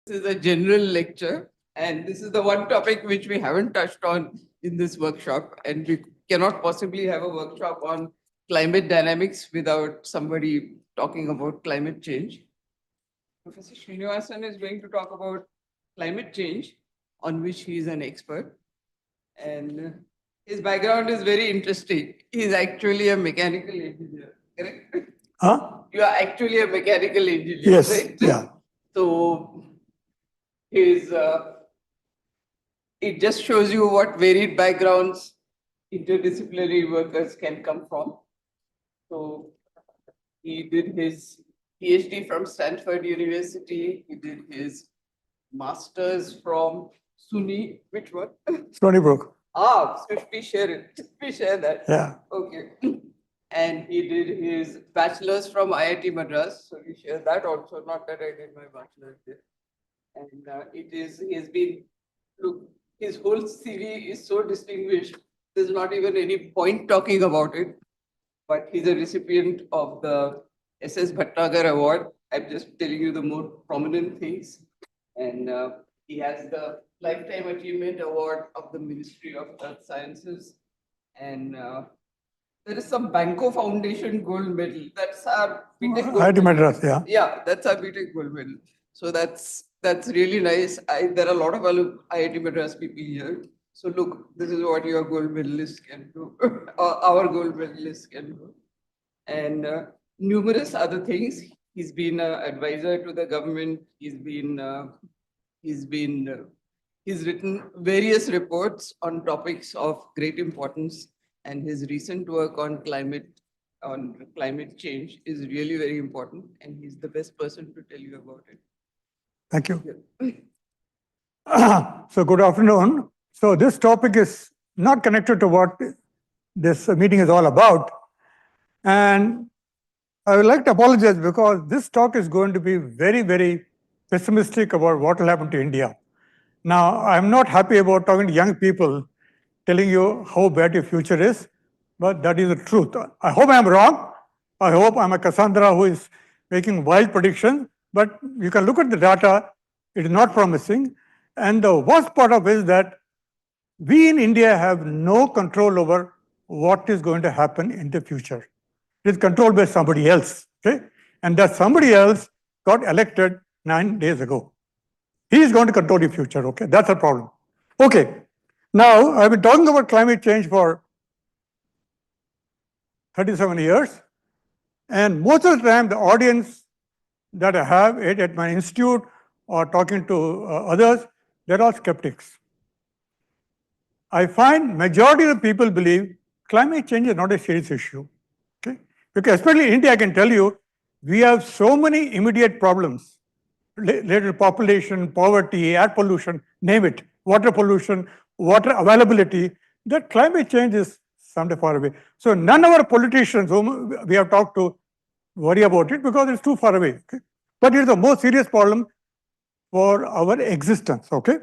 This is a general lecture, and this is the one topic which we haven't touched on in this workshop, and we cannot possibly have a workshop on climate dynamics without somebody talking about climate change. Professor Srinivasan is going to talk about climate change, on which he is an expert, and his background is very interesting. He is actually a mechanical engineer, correct? Huh? You are actually a mechanical engineer, Yes, right? yeah. So his it just shows you what varied backgrounds interdisciplinary workers can come from. So he did his PhD from Stanford University. He did his master's from SUNY. Which one? Stony Brook. So we share it. We share that. Yeah. Okay. And he did his bachelor's from IIT Madras. So we share that also. Not that I did my bachelor's there. And he has been, look, his whole CV is so distinguished. There's not even any point talking about it. But he's a recipient of the SS Bhattacharya Award. I'm just telling you the more prominent things. And he has the Lifetime Achievement Award of the Ministry of Earth Sciences. And there is some Banco Foundation gold medal. That's our BTech gold IIT medal. Madras, yeah. Yeah, that's our BTech gold medal. So that's really nice. There are a lot of IIT Madras people here. So look, this is what your gold medalist can do, or our gold medalist can do, and numerous other things. He's been an advisor to the government. He's written various reports on topics of great importance, and his recent work on climate change is really very important, and he's the best person to tell you about it. Thank you. So good afternoon. So this topic is not connected to what this meeting is all about. And I would like to apologize because this talk is going to be very, very pessimistic about what will happen to India. Now, I'm not happy about talking to young people, telling you how bad your future is, but that is the truth. I hope I'm wrong. I hope I'm a Cassandra who is making wild predictions, but you can look at the data, it is not promising. And the worst part of it is that we in India have no control over what is going to happen in the future. It is controlled by somebody else, okay? And that somebody else got elected 9 days ago. He is going to control the future, okay? That's a problem. Okay, now I've been talking about climate change for 37 years. And most of the time, the audience that I have at my institute or talking to others, they're all skeptics. I find majority of the people believe climate change is not a serious issue. Okay? Because especially in India, I can tell you, we have so many immediate problems related to population, poverty, air pollution, name it, water pollution, water availability, that climate change is someday far away. So none of our politicians whom we have talked to worry about it because it's too far away. Okay? But it is the most serious problem for our existence, okay?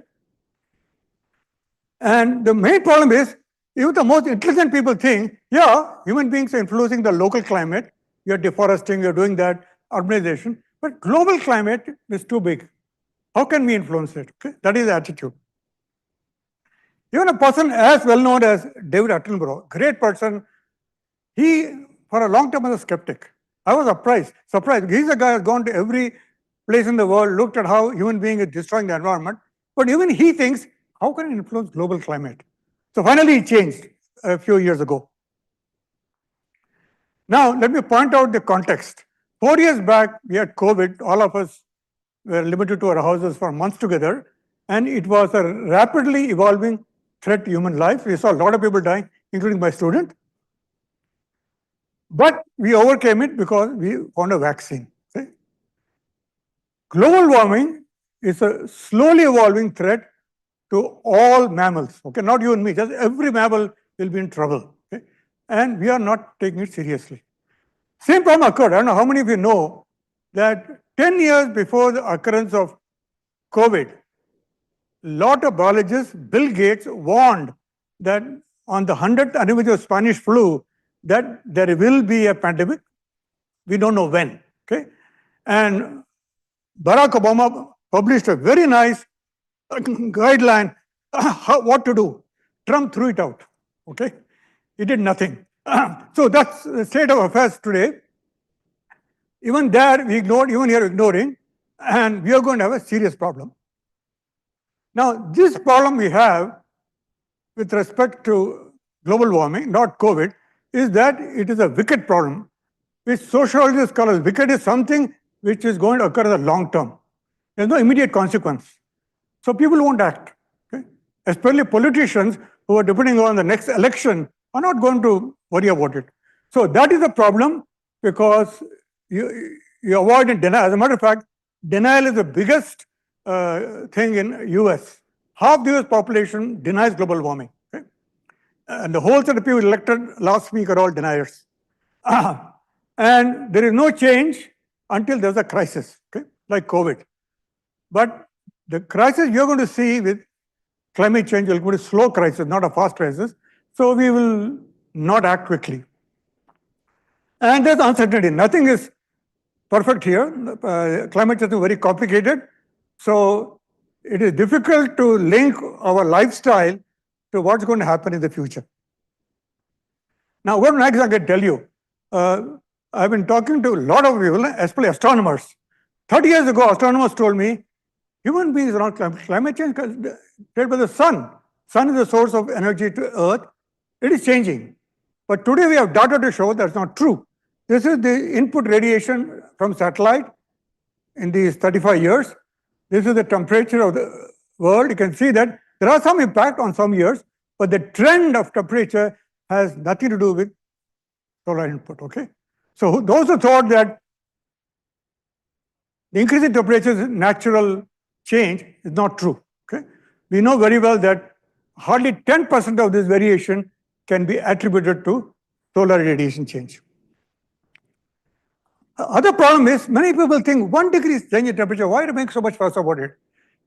And the main problem is, even the most intelligent people think, yeah, human beings are influencing the local climate, you're deforesting, you're doing that, urbanization, but global climate is too big. How can we influence it? Okay? That is the attitude. Even a person as well known as David Attenborough, great person, he, for a long time, was a skeptic. I was surprised. He's a guy who has gone to every place in the world, looked at how human being is destroying the environment, but even he thinks, how can it influence global climate? So finally, it changed a few years ago. Now, let me point out the context. 4 years back, we had COVID. All of us were limited to our houses for months together, and it was a rapidly evolving threat to human life. We saw a lot of people dying, including my student. But we overcame it because we found a vaccine. Okay? Global warming is a slowly evolving threat to all mammals. Okay, not you and me, just every mammal will be in trouble. Okay? And we are not taking it seriously. Same problem occurred. I don't know how many of you know that 10 years before the occurrence of COVID, a lot of biologists, Bill Gates warned that on the 100th anniversary of Spanish flu, that there will be a pandemic. We don't know when. Okay, and Barack Obama published a very nice guideline what to do. Trump threw it out. Okay, he did nothing. So that's the state of affairs today. Even there we ignored, even here ignoring, and we are going to have a serious problem. Now, this problem we have with respect to global warming, not COVID, is that it is a wicked problem, which sociologists call as wicked is something which is going to occur in the long term. There's no immediate consequence. So people won't act. Okay? Especially politicians who are depending on the next election are not going to worry about it. So that is a problem because you avoid and deny. As a matter of fact, denial is the biggest thing in US. Half the US population denies global warming. Okay? And the whole set of people elected last week are all deniers. And there is no change until there's a crisis, okay? Like COVID. But the crisis you're going to see with climate change will go to slow crisis, not a fast crisis. So we will not act quickly. And there's uncertainty. Nothing is perfect here. Climate change is very complicated. So it is difficult to link our lifestyle to what's going to happen in the future. Now, what next I can tell you? I've been talking to a lot of people, especially astronomers. 30 years ago, astronomers told me, human beings are not climate change created by the sun. Sun is the source of energy to Earth. It is changing. But today we have data to show that's not true. This is the input radiation from satellite in these 35 years. This is the temperature of the world. You can see that there are some impact on some years, but the trend of temperature has nothing to do with solar input, okay? So those who thought that the increase in temperature is natural change is not true, okay? We know very well that hardly 10% of this variation can be attributed to solar radiation change. Other problem is, many people think 1 degree change in temperature, why to make so much fuss about it?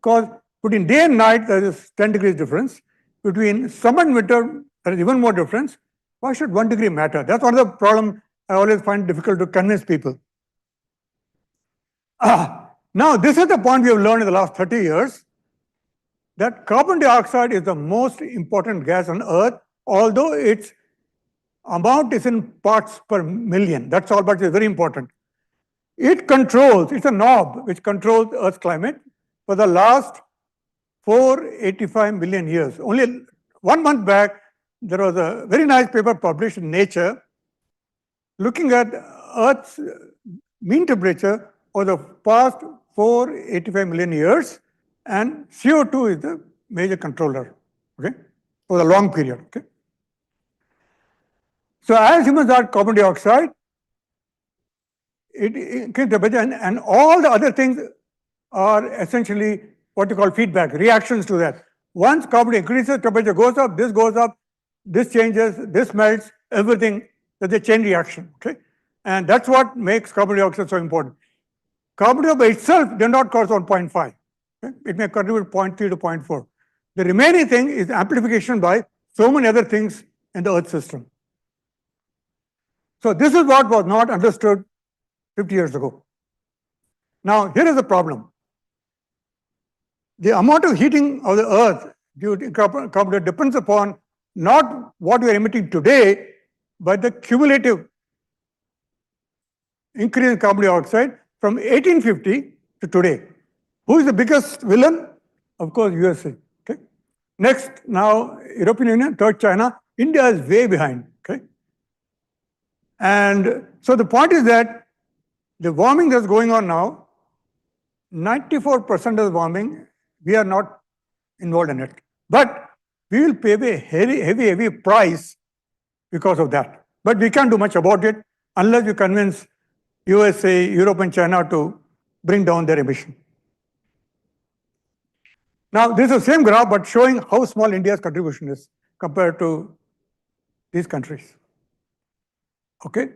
Because between day and night, there is 10 degrees difference. Between summer and winter, there is even more difference. Why should 1 degree matter? That's one of the problem I always find difficult to convince people. Now, this is the point we have learned in the last 30 years, that carbon dioxide is the most important gas on Earth, although its amount is in parts per million. That's all, but it's very important. It controls, it's a knob which controls Earth's climate for the last 485 million years. Only 1 month back, there was a very nice paper published in Nature looking at Earth's mean temperature for the past 485 million years, and CO2 is the major controller, okay, for the long period, okay. So as humans are carbon dioxide, it increases temperature, and all the other things are essentially what you call feedback, reactions to that. Once carbon increases, temperature goes up, this changes, this melts, everything, there's a chain reaction, okay? And that's what makes carbon dioxide so important. Carbon dioxide by itself does not cause 1.5. Okay? It may contribute 0.3 to 0.4. The remaining thing is amplification by so many other things in the Earth system. So this is what was not understood 50 years ago. Now, here is the problem. The amount of heating of the Earth due to carbon dioxide depends upon not what we are emitting today, but the cumulative increase in carbon dioxide from 1850 to today. Who is the biggest villain? Of course, USA. Okay. Next, now European Union, third China. India is way behind. Okay. And so the point is that the warming that's going on now, 94% of the warming, we are not involved in it. But we will pay a heavy price because of that. But we can't do much about it unless we convince USA, Europe, and China to bring down their emission. Now, this is the same graph, but showing how small India's contribution is compared to these countries. Okay.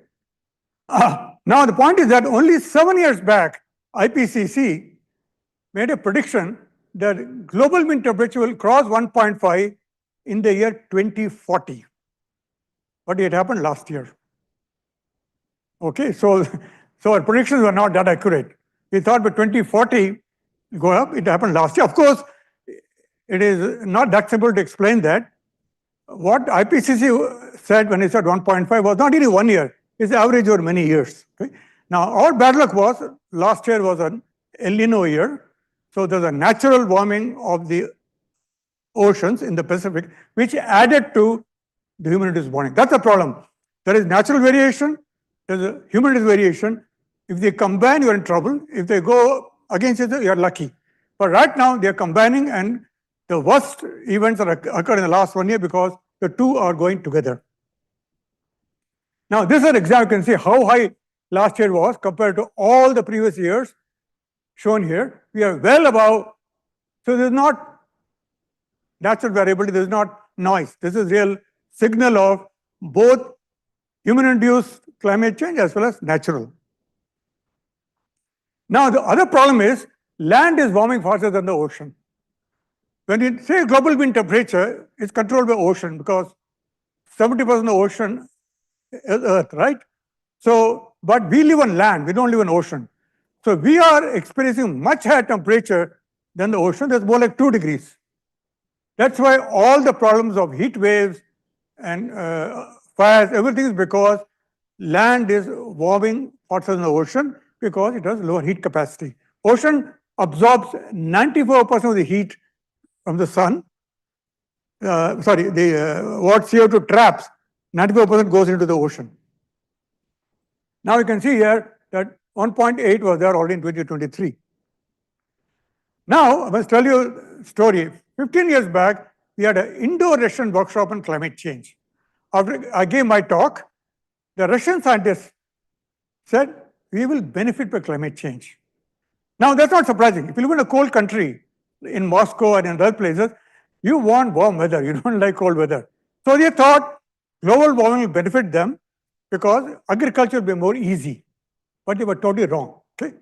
Now, the point is that only 7 years back, IPCC made a prediction that global mean temperature will cross 1.5 in the year 2040. But it happened last year. Okay, so our predictions were not that accurate. We thought by 2040, go up. It happened last year. Of course, it is not that simple to explain that. What IPCC said when it said 1.5 was not really 1 year, it's the average over many years. Okay? Now, our bad luck was last year was an El Nino year. So there's a natural warming of the oceans in the Pacific, which added to the human-induced warming. That's the problem. There is natural variation, there's a human-induced variation. If they combine, you're in trouble. If they go against each other, you're lucky. But right now, they're combining, and the worst events are occurred in the last 1 year because the two are going together. Now, this is an example. You can see how high last year was compared to all the previous years shown here. We are well above. So there's not natural variability, there's not noise. This is real signal of both human-induced climate change as well as natural. Now, the other problem is land is warming faster than the ocean. When you say global mean temperature, it's controlled by ocean because 70% of the ocean is Earth, right? So, but we live on land, we don't live on ocean. So we are experiencing much higher temperature than the ocean. There's more like 2 degrees. That's why all the problems of heat waves and fires, everything is because land is warming faster than the ocean because it has lower heat capacity. Ocean absorbs 94% of the heat from the sun. What CO2 traps, 94% goes into the ocean. Now you can see here that 1.8 was there already in 2023. Now, I must tell you a story. 15 years back, we had an Indo-Russian workshop on climate change. After I gave my talk, the Russian scientists said, we will benefit by climate change. Now, that's not surprising. If you live in a cold country, in Moscow and in other places, you want warm weather, you don't like cold weather. So they thought global warming will benefit them because agriculture will be more easy. But they were totally wrong. Okay?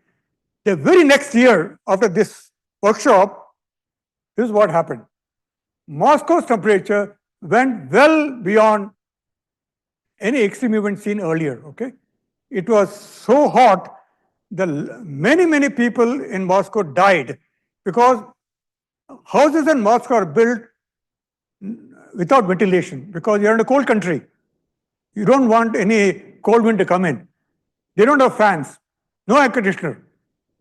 The very next year after this workshop, this is what happened. Moscow's temperature went well beyond any extreme event seen earlier. Okay? It was so hot that many people in Moscow died because houses in Moscow are built without ventilation because you're in a cold country. You don't want any cold wind to come in. They don't have fans, no air conditioner,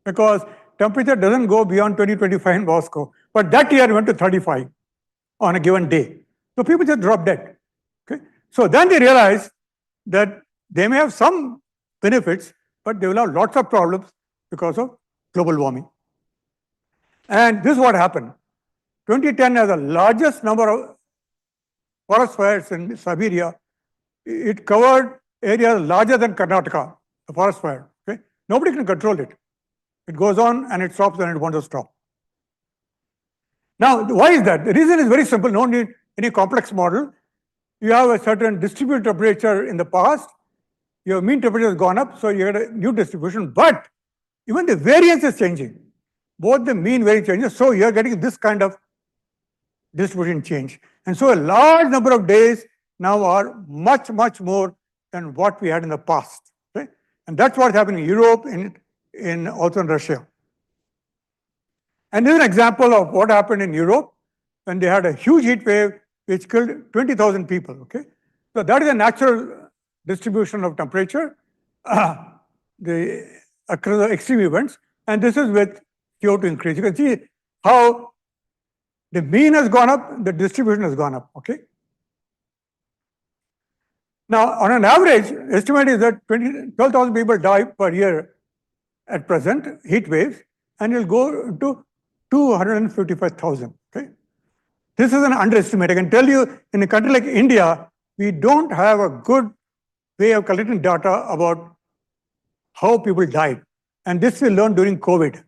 because temperature doesn't go beyond 20-25 in Moscow. But that year it went to 35 on a given day. So people just drop dead. Okay? So then they realized that they may have some benefits, but they will have lots of problems because of global warming. And this is what happened. 2010 has the largest number of forest fires in Siberia. It covered areas larger than Karnataka, the forest fire. Okay? Nobody can control it. It goes on and it stops when it wants to stop. Now, why is that? The reason is very simple. No need any complex model. You have a certain distributed temperature in the past. Your mean temperature has gone up, so you get a new distribution. But even the variance is changing. Both the mean variance changes, so you're getting this kind of distribution change. And so a large number of days now are much more than what we had in the past. Okay? And that's what's happening in Europe, also in Russia. And this is an example of what happened in Europe when they had a huge heat wave which killed 20,000 people. Okay? So that is a natural distribution of temperature across the extreme events. And this is with CO2 increase. You can see how the mean has gone up, the distribution has gone up. Okay. Now, on an average, estimate is that 12,000 people die per year at present, heat waves, and it will go to 255,000. Okay. This is an underestimate. I can tell you, in a country like India, we don't have a good way of collecting data about how people died. And this we learned during COVID.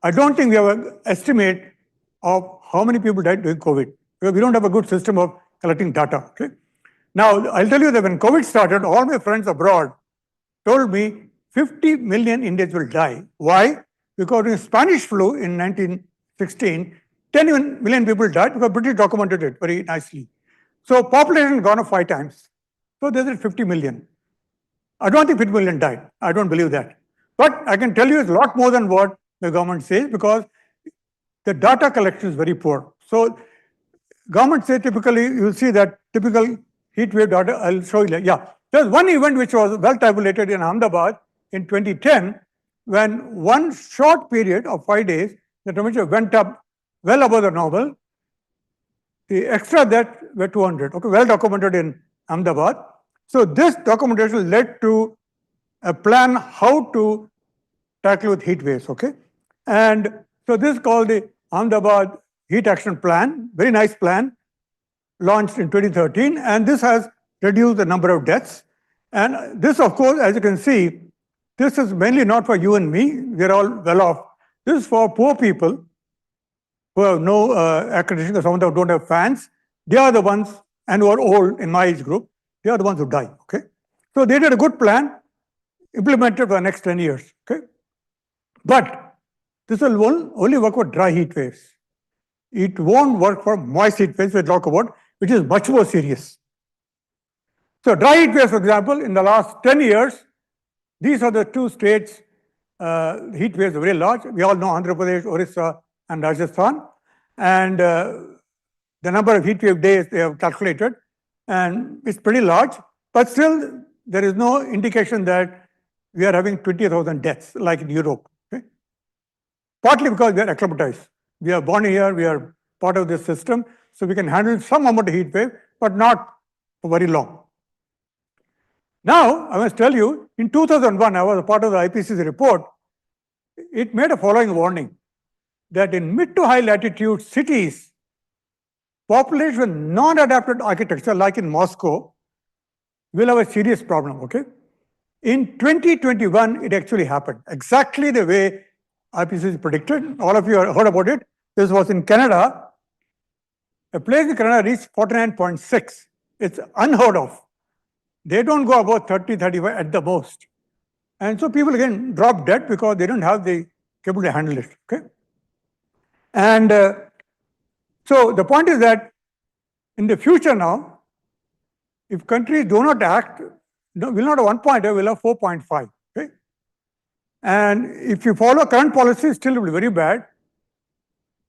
I don't think we have an estimate of how many people died during COVID, because we don't have a good system of collecting data. Okay? Now, I'll tell you that when COVID started, all my friends abroad told me 50 million Indians will die. Why? Because in Spanish flu in 1916, 10 million people died because British documented it very nicely. So population gone up 5 times. So there's 50 million. I don't think 50 million died. I don't believe that. But I can tell you it's a lot more than what the government says, because the data collection is very poor. So government say typically, you'll see that typical heat wave data, I'll show you. Yeah, there's one event which was well tabulated in Ahmedabad in 2010, when one short period of 5 days, the temperature went up well above the normal. The extra that were 200, okay, well documented in Ahmedabad. So this documentation led to a plan how to tackle with heat waves, okay? And so this is called the Ahmedabad Heat Action Plan, very nice plan, launched in 2013, and this has reduced the number of deaths. And this, of course, as you can see, this is mainly not for you and me, we're all well off. This is for poor people who have no air conditioning, or some of them don't have fans. They are the ones, and who are old in my age group, they are the ones who die, okay? So they did a good plan, implemented for the next 10 years, okay? But this will only work for dry heat waves. It won't work for moist heat waves, we talk about, which is much more serious. So dry heat waves, for example, in the last 10 years, these are the two states, heat waves are very large. We all know Andhra Pradesh, Orissa, and Rajasthan. And the number of heat wave days they have calculated, and it's pretty large. But still, there is no indication that we are having 20,000 deaths like in Europe. Okay? Partly because we are acclimatized. We are born here, we are part of this system, so we can handle some amount of heat wave, but not for very long. Now, I must tell you, in 2001, I was a part of the IPCC report. It made a following warning that in mid to high latitude cities, population with non-adapted architecture, like in Moscow, will have a serious problem, okay? In 2021, it actually happened, exactly the way IPCC predicted. All of you have heard about it. This was in Canada. A place in Canada reached 49.6. It's unheard of. They don't go above 30, 35 at the most. And so people again drop dead because they don't have the capability to handle it, okay? And so the point is that in the future now, if countries do not act, we'll not have 1.8, we'll have 4.5, okay? And if you follow current policy, still it will be very bad.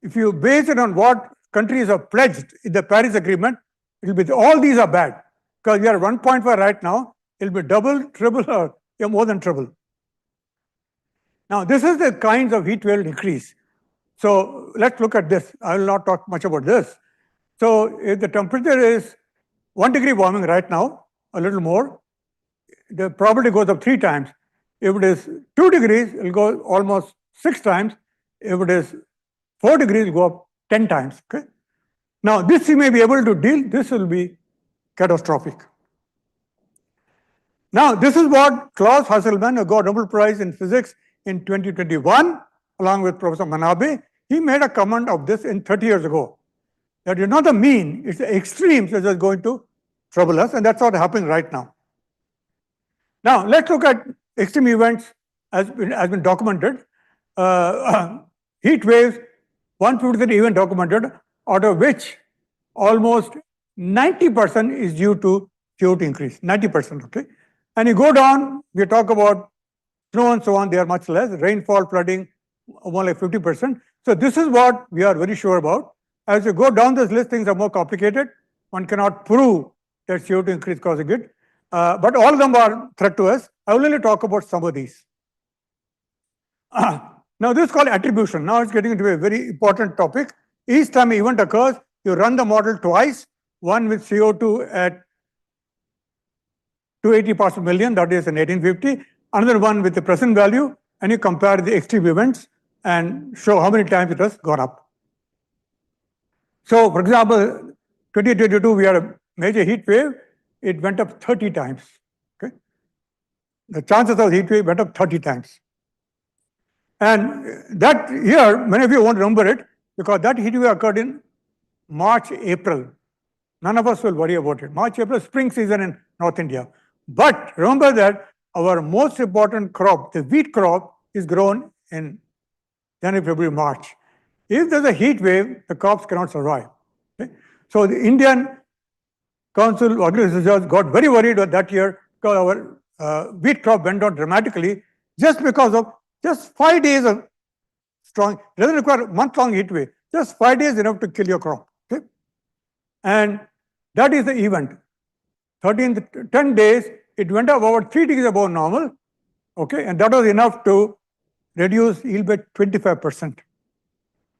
If you base it on what countries have pledged in the Paris Agreement, it will be, all these are bad. Because we are 1.5 right now, it will be double, triple, or more than triple. Now, this is the kinds of heat wave increase. So let's look at this. I will not talk much about this. So if the temperature is 1 degree warming right now, a little more, the probability goes up 3 times. If it is 2 degrees, it will go almost 6 times. If it is 4 degrees, it will go up 10 times. Okay. Now, this you may be able to deal, this will be catastrophic. Now, this is what Klaus Hasselmann, who got Nobel Prize in Physics in 2021, along with Professor Manabe, he made a comment of this in 30 years ago. That is not the mean, it's the extremes that are going to trouble us, and that's what's happening right now. Now, let's look at extreme events as been documented. Heat waves, 153 event documented, out of which almost 90% is due to CO2 increase, 90%, okay? And you go down, we talk about snow and so on, they are much less, rainfall, flooding, more like 50%. So this is what we are very sure about. As you go down this list, things are more complicated. One cannot prove that CO2 increase causing it. But all of them are threat to us. I will only talk about some of these. Now this is called attribution. Now it's getting into a very important topic. Each time an event occurs, you run the model twice, one with CO2 at 280 parts per million, that is in 1850, another one with the present value, and you compare the extreme events and show how many times it has gone up. So, for example, 2022, we had a major heat wave, it went up 30 times. Okay? The chances of heat wave went up 30 times. And that year, many of you won't remember it, because that heat wave occurred in March, April. None of us will worry about it. March, April, spring season in North India. But remember that our most important crop, the wheat crop, is grown in January, February, March. If there's a heat wave, the crops cannot survive. Okay? So the Indian Council of Agricultural Research got very worried that year because our wheat crop went down dramatically just because of just 5 days of strong. It doesn't require a month-long heat wave. Just 5 days enough to kill your crop. Okay? And that is the event. 10 days, it went up about 3 degrees above normal. Okay, and that was enough to reduce yield by 25%.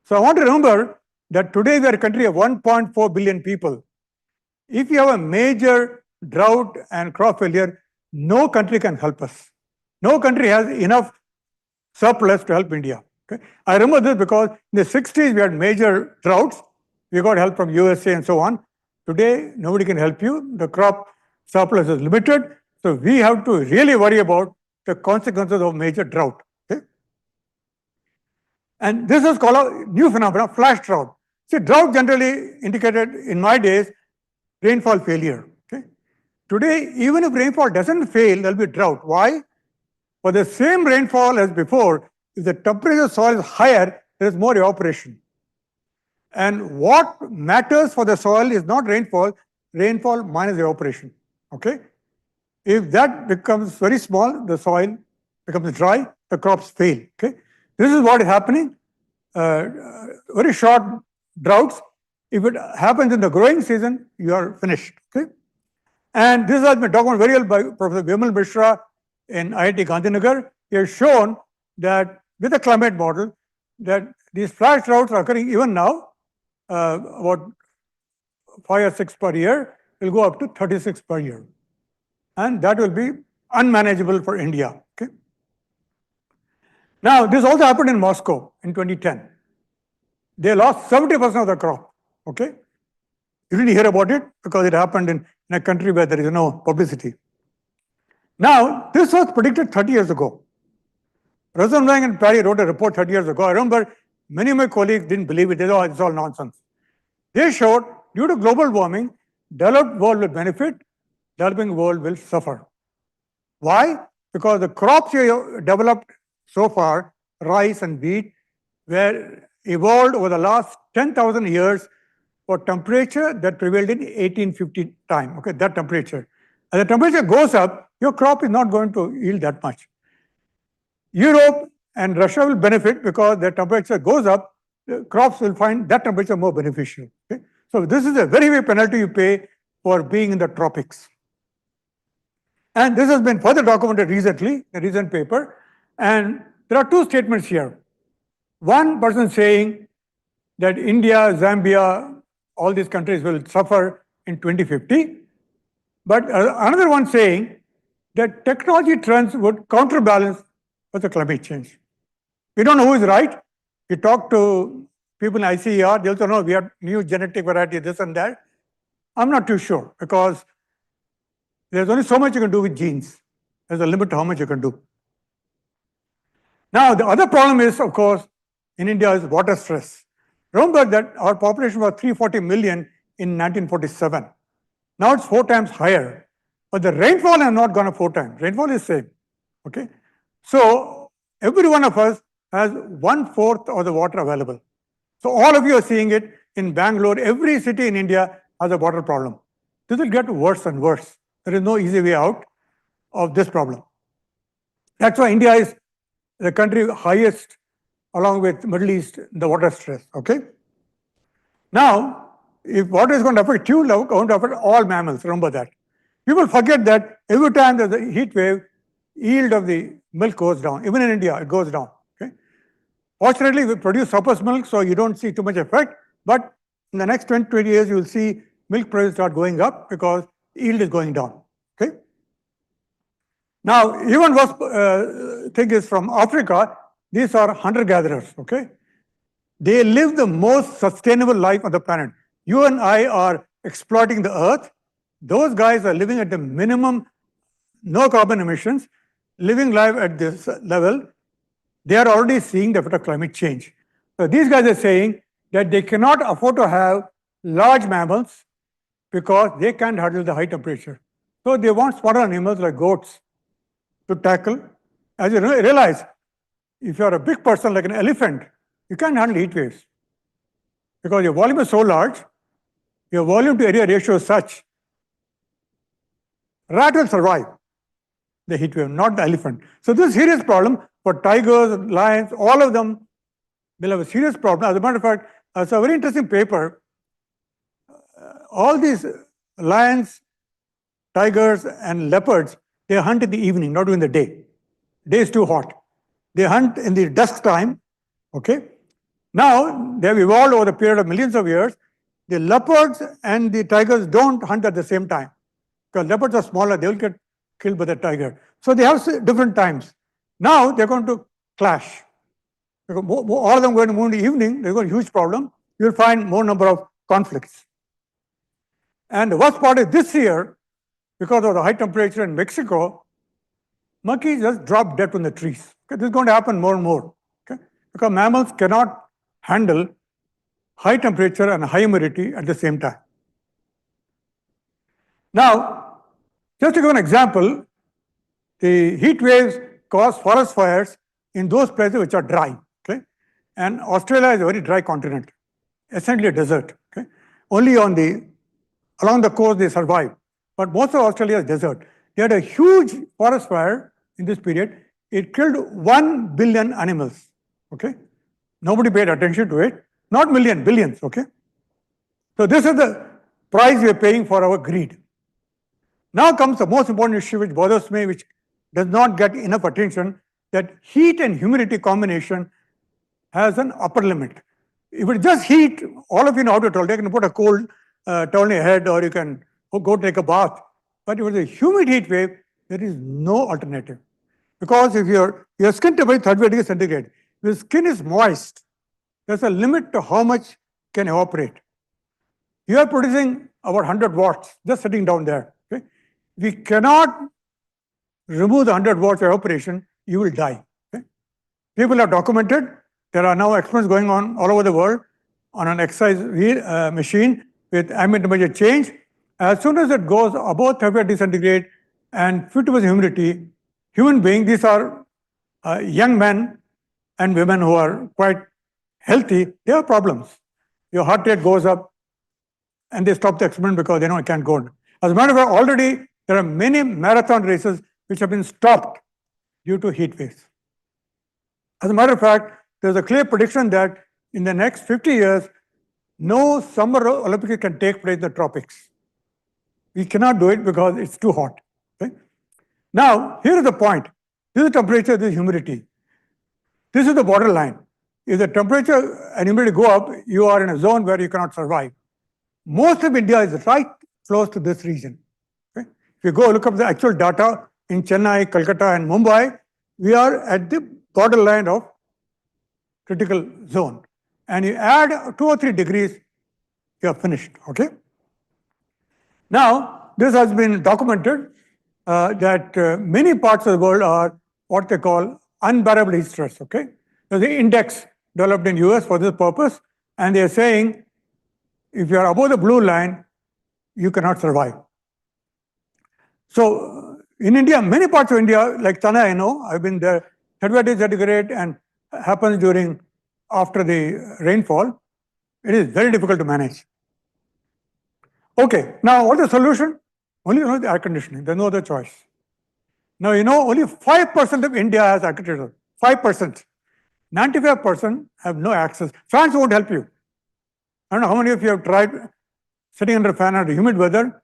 So I want to remember that today we are a country of 1.4 billion people. If you have a major drought and crop failure, no country can help us. No country has enough surplus to help India. Okay? I remember this because in the 60s we had major droughts. We got help from USA and so on. Today, nobody can help you. The crop surplus is limited. So we have to really worry about the consequences of major drought. Okay? And this is called a new phenomenon, flash drought. See, drought generally indicated in my days rainfall failure. Okay? Today, even if rainfall doesn't fail, there will be drought. Why? For the same rainfall as before, if the temperature of soil is higher, there is more evaporation. And what matters for the soil is not rainfall minus evaporation. Okay? If that becomes very small, the soil becomes dry, the crops fail. Okay? This is what is happening. Very short droughts. If it happens in the growing season, you are finished. Okay? And this has been documented very well by Professor Vimal Mishra in IIT Gandhinagar. He has shown that with a climate model, that these flash droughts are occurring even now, about 5 or 6 per year, will go up to 36 per year. And that will be unmanageable for India. Okay? Now, this also happened in Moscow in 2010. They lost 70% of the crop. Okay? You didn't hear about it because it happened in a country where there is no publicity. Now, this was predicted 30 years ago. Ramaswamy and Parry wrote a report 30 years ago. I remember many of my colleagues didn't believe it. They thought it's all nonsense. They showed due to global warming, developed world will benefit, developing world will suffer. Why? Because the crops you developed so far, rice and wheat, were evolved over the last 10,000 years for temperature that prevailed in 1850 time. Okay, that temperature. As the temperature goes up, your crop is not going to yield that much. Europe and Russia will benefit because their temperature goes up, the crops will find that temperature more beneficial. Okay? So this is a very high penalty you pay for being in the tropics. And this has been further documented recently, a recent paper. And there are 2 statements here. One person saying that India, Zambia, all these countries will suffer in 2050. But another one saying that technology trends would counterbalance with the climate change. We don't know who is right. You talk to people in ICER, they also know we have new genetic variety, this and that. I'm not too sure because there's only so much you can do with genes. There's a limit to how much you can do. Now, the other problem is, of course, in India is water stress. Remember that our population was 340 million in 1947. Now it's 4 times higher. But the rainfall has not gone up 4 times. Rainfall is same. Okay? So every one of us has 1/4 of the water available. So all of you are seeing it in Bangalore. Every city in India has a water problem. This will get worse and worse. There is no easy way out of this problem. That's why India is the country highest, along with Middle East, the water stress. Okay. Now, if water is going to affect you, it's going to affect all mammals. Remember that. People forget that every time there's a heat wave, yield of the milk goes down. Even in India, it goes down. Okay. Fortunately, we produce surplus milk, so you don't see too much effect. But in the next 20 years, you will see milk prices start going up because yield is going down. Okay. Now, even worse thing is from Africa, these are hunter-gatherers. Okay. They live the most sustainable life on the planet. You and I are exploiting the earth. Those guys are living at the minimum, no carbon emissions, living life at this level. They are already seeing the effect of climate change. So these guys are saying that they cannot afford to have large mammals because they can't handle the high temperature. So they want smaller animals like goats to tackle. As you realize, if you are a big person like an elephant, you can't handle heat waves because your volume is so large, your volume to area ratio is such. Rat will survive the heat wave, not the elephant. So this is a serious problem for tigers, lions, all of them we'll have a serious problem. As a matter of fact, it's a very interesting paper. All these lions, tigers, and leopards, they hunt in the evening, not during the day. Day is too hot. They hunt in the dusk time. Okay. Now they have evolved over the period of millions of years. The leopards and the tigers don't hunt at the same time because leopards are smaller. They will get killed by the tiger. So they have different times. Now they're going to clash. All of them going to move in the evening. They've got a huge problem. You'll find more number of conflicts. And the worst part is this year, because of the high temperature in Mexico, monkeys just drop dead from the trees. Okay? This is going to happen more and more. Okay? Because mammals cannot handle high temperature and high humidity at the same time. Now, just to give an example, the heat waves cause forest fires in those places which are dry. Okay? And Australia is a very dry continent, essentially a desert. Okay? Only along the coast they survive. But most of Australia is desert. They had a huge forest fire in this period. It killed 1 billion animals. Okay? Nobody paid attention to it. Not million, billions. Okay? So this is the price we are paying for our greed. Now comes the most important issue which bothers me, which does not get enough attention, that heat and humidity combination has an upper limit. If it's just heat, all of you know how to tell. You can put a cold towel on your head or you can go take a bath. But if it's a humid heat wave, there is no alternative. Because if your skin temperature is 30 degrees centigrade, your skin is moist, there's a limit to how much can evaporate. You are producing about 100 watts just sitting down there. Okay? We cannot remove the 100 watts evaporation, you will die. Okay? People have documented, there are now experiments going on all over the world on an exercise machine with ambient temperature change. As soon as it goes above 30 degrees centigrade and 50% humidity, human beings, these are young men and women who are quite healthy, they have problems. Your heart rate goes up and they stop the experiment because they know it can't go on. As a matter of fact, already there are many marathon races which have been stopped due to heat waves. As a matter of fact, there's a clear prediction that in the next 50 years, no summer Olympics can take place in the tropics. We cannot do it because it's too hot. Okay? Now, here is the point. This is temperature, this is humidity. This is the borderline. If the temperature and humidity go up, you are in a zone where you cannot survive. Most of India is right close to this region. Okay? If you go look up the actual data in Chennai, Calcutta, and Mumbai, we are at the borderline of critical zone. And you add 2 or 3 degrees, you are finished. Okay? Now, this has been documented that many parts of the world are what they call unbearable heat stress. Okay? There's an index developed in US for this purpose, and they're saying if you are above the blue line, you cannot survive. So in India, many parts of India, like Chennai, I know, I've been there, 30 degrees centigrade and happens after the rainfall. It is very difficult to manage. Okay, now what's the solution? Only the air conditioning, there's no other choice. Now only 5% of India has air conditioner, 5%. 95% have no access. Fans won't help you. I don't know how many of you have tried sitting under a fan under humid weather,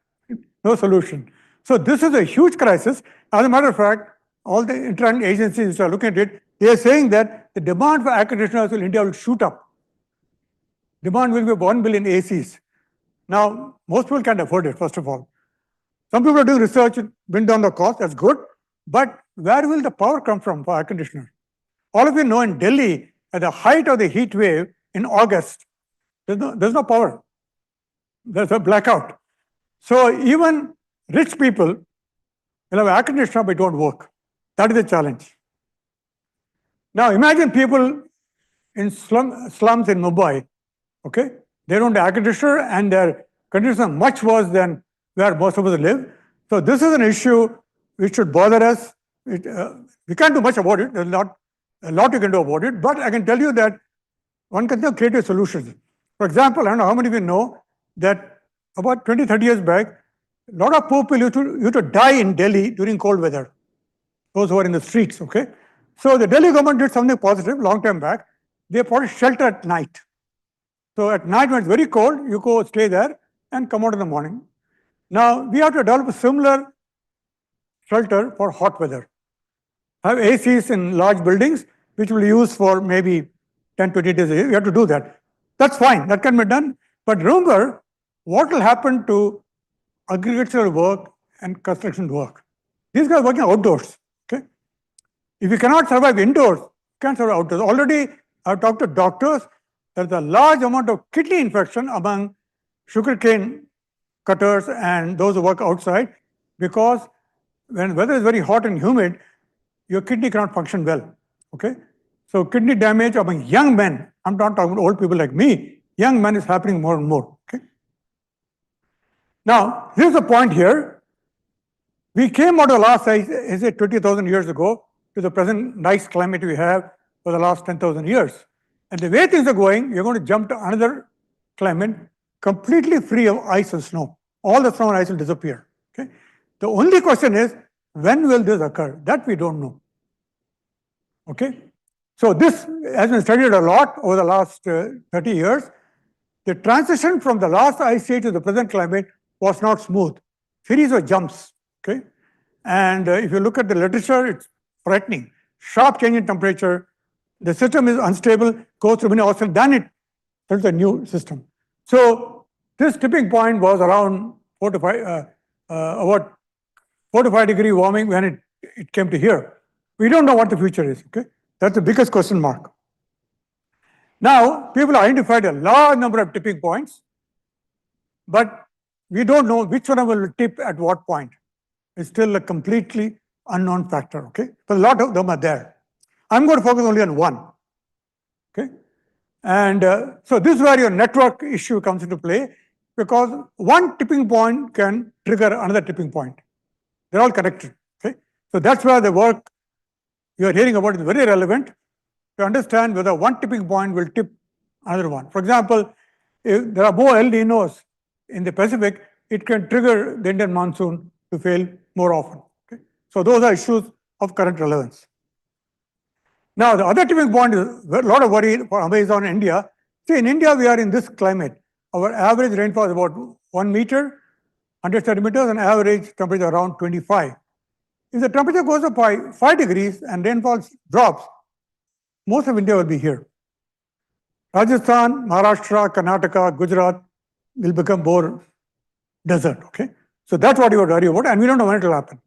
no solution. So this is a huge crisis. As a matter of fact, all the international agencies which are looking at it, they are saying that the demand for air conditioners in India will shoot up. Demand will be 1 billion ACs. Now, most people can't afford it, first of all. Some people are doing research, bring down the cost, that's good. But where will the power come from for air conditioners? All of you know in Delhi, at the height of the heat wave in August, there's no power. There's a blackout. So even rich people will have air conditioner, but it won't work. That is the challenge. Now imagine people in slums in Mumbai, okay? They don't have air conditioner and their conditions are much worse than where most of us live. So this is an issue which should bother us. We can't do much about it. There's not a lot you can do about it, but I can tell you that one can think creative solutions. For example, I don't know how many of you know that about 20, 30 years back, a lot of poor people used to die in Delhi during cold weather. Those who are in the streets, okay? So the Delhi government did something positive long time back. they put shelter at night. So at night when it's very cold, you go stay there and come out in the morning. Now we have to develop a similar shelter for hot weather. Have ACs in large buildings, which will use for maybe 10, 20 days a year. You have to do that. That's fine, that can be done. But remember, what will happen to agricultural work and construction work? These guys are working outdoors, okay? If you cannot survive indoors, you can't survive outdoors. Already, I've talked to doctors, there's a large amount of kidney infection among sugarcane cutters and those who work outside, because when weather is very hot and humid, your kidney cannot function well, okay? So kidney damage among young men, I'm not talking about old people like me, young men is happening more and more, okay? Now, here's the point here. We came out of the last, I say 20,000 years ago to the present nice climate we have for the last 10,000 years. And the way things are going, you're going to jump to another climate completely free of ice and snow. All the snow and ice will disappear, okay? The only question is, when will this occur? That we don't know, okay? So this has been studied a lot over the last 30 years. The transition from the last ice age to the present climate was not smooth. Series of jumps, okay? And if you look at the literature, it's frightening. Sharp change in temperature, the system is unstable, goes through many oscillations, then it builds a new system. So this tipping point was around 4 to 5, about 4 to 5 degree warming when it came to here. We don't know what the future is, okay? That's the biggest question mark. Now, people identified a large number of tipping points, but we don't know which one will tip at what point. It's still a completely unknown factor, okay? But a lot of them are there. I'm going to focus only on one, okay? And so this is where your network issue comes into play, because one tipping point can trigger another tipping point. They're all connected, okay? So that's where the work you're hearing about is very relevant to understand whether one tipping point will tip another one. For example, if there are more El Ninos in the Pacific, it can trigger the Indian monsoon to fail more often, okay? So those are issues of current relevance. Now, the other tipping point is a lot of worry for Amazon and India. See, in India, we are in this climate. Our average rainfall is about 1 meter, 100 centimeters, and average temperature around 25. If the temperature goes up by 5 degrees and rainfall drops, most of India will be here. Rajasthan, Maharashtra, Karnataka, Gujarat will become more desert, okay? So that's what you would worry about, and we don't know when it will happen.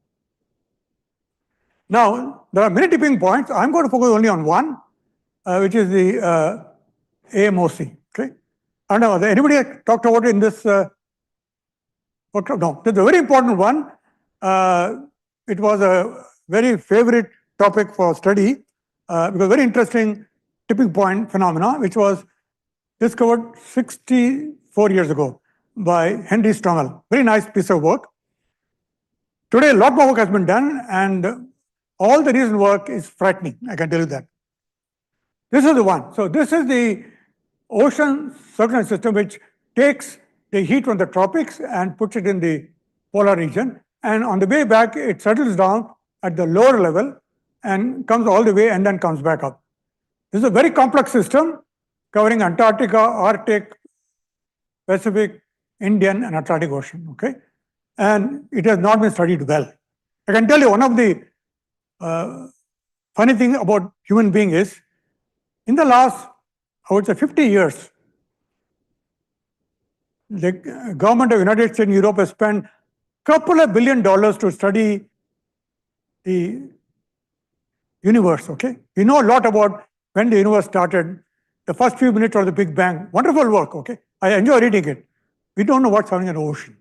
Now, there are many tipping points. I'm going to focus only on one, which is the AMOC, okay? I don't know, anybody talked about it in this workshop? No, it's a very important one. It was a very favorite topic for study because very interesting tipping point phenomena, which was discovered 64 years ago by Henry Stongel. Very nice piece of work. Today, a lot more work has been done, and all the recent work is frightening, I can tell you that. This is the one. So this is the ocean circulation system, which takes the heat from the tropics and puts it in the polar region. And on the way back, it settles down at the lower level and comes all the way and then comes back up. This is a very complex system covering Antarctica, Arctic, Pacific, Indian, and Atlantic Ocean, okay? And it has not been studied well. I can tell you one of the funny thing about human being is, in the last, I would say 50 years, the government of the United States and Europe has spent couple of $1 billion to study the universe, okay? We know a lot about when the universe started, the first few minutes of the Big Bang. Wonderful work, okay? I enjoy reading it. We don't know what's happening in the ocean.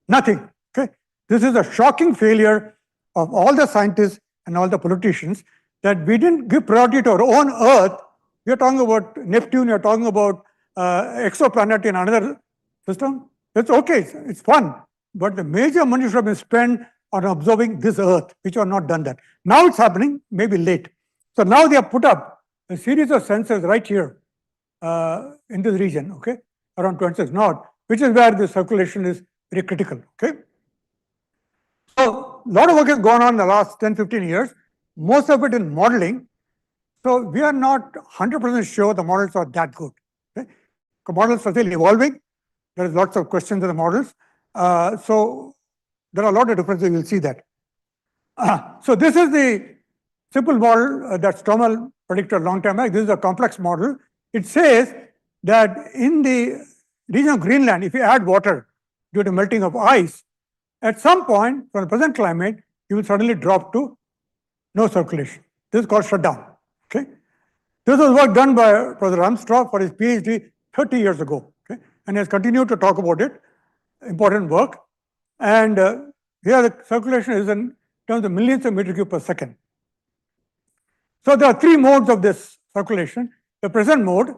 Nothing, okay? This is a shocking failure of all the scientists and all the politicians, that we didn't give priority to our own Earth. We are talking about Neptune, we are talking about exoplanet in another system. It's okay, it's fun. But the major money should have been spent on observing this Earth, which are not done that. Now it's happening, maybe late. So now they have put up a series of sensors right here in this region, okay, around 26 north, which is where the circulation is very critical, okay. So a lot of work has gone on in the last 10, 15 years, most of it in modeling. So we are not 100% sure the models are that good. Okay? The models are still evolving. There is lots of questions in the models. So there are a lot of differences. You'll see that. So this is the simple model that Stommel predicted a long time back. This is a complex model. It says that in the region of Greenland, if you add water due to melting of ice, at some point from the present climate, you will suddenly drop to no circulation. This is called shutdown. Okay. This was work done by Professor Armstrong for his PhD 30 years ago. Okay, and he has continued to talk about it. Important work. And here the circulation is in terms of millions of meter cube per second. So there are three modes of this circulation. The present mode,